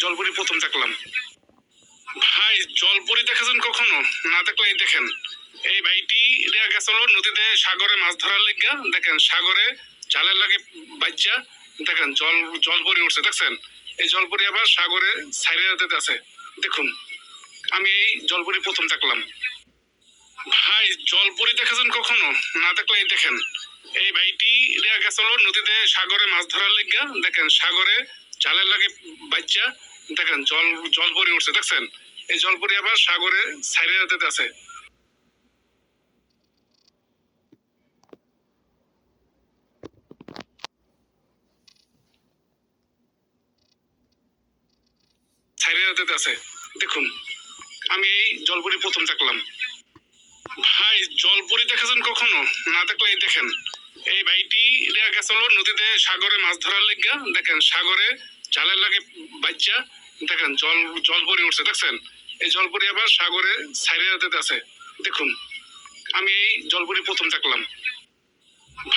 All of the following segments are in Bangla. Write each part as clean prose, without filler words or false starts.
জলপরি প্রথম দেখলাম। ভাই জলপরি দেখেছেন কখনো? না দেখলে এই দেখেন, এই ভাইটি গেছিল নদীতে সাগরে মাছ ধরার লেগা। দেখেন সাগরে জালের লাগে বাচ্চা, দেখেন জলপরি উঠছে, দেখছেন? এই জলপরি আবার সাগরে ছাইরে দিতে আছে। দেখুন, আমি এই জলপরি প্রথম দেখলাম। ভাই জলপরি দেখেছেন কখনো? না দেখলে এই দেখেন, এই ভাইটি গেছিল নদীতে সাগরে মাছ ধরার লেগা। দেখেন সাগরে জালের লাগে বাচ্চা, দেখেন জলপরি উঠছে, দেখছেন? এই জলপরি আবার সাগরে ছাইরে দিতে আছে। ছাইরে দিতে আছে। দেখুন, আমি এই জলপরি প্রথম দেখলাম। ভাই জলপরি দেখেছেন কখনো? না দেখলে এই দেখেন, এই ভাইটি গেছিল নদীতে সাগরে মাছ ধরার লেগা। দেখেন সাগরে জালের লাগে বাচ্চা, দেখেন জলপরি উঠছে, দেখছেন? এই জলপরি আবার সাগরে ছাইরে দিতে আছে। দেখুন, আমি এই জলপরি প্রথম দেখলাম।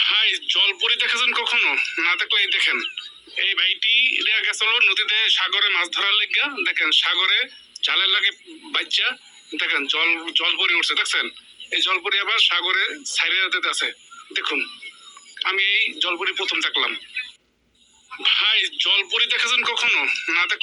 ভাই জলপরি দেখেছেন কখনো? না দেখলে এই দেখেন, এই ভাইটি গেছিল নদীতে সাগরে মাছ ধরার লেগা। দেখেন সাগরে জালের লাগে বাচ্চা, দেখেন জলপরি উঠছে, দেখছেন? এই জলপরি আবার সাগরে ছাইরে দিতে আছে। দেখুন, আমি এই জলপরি প্রথম দেখলাম। ভাই জলপরি দেখেছেন কখনো? না দেখলে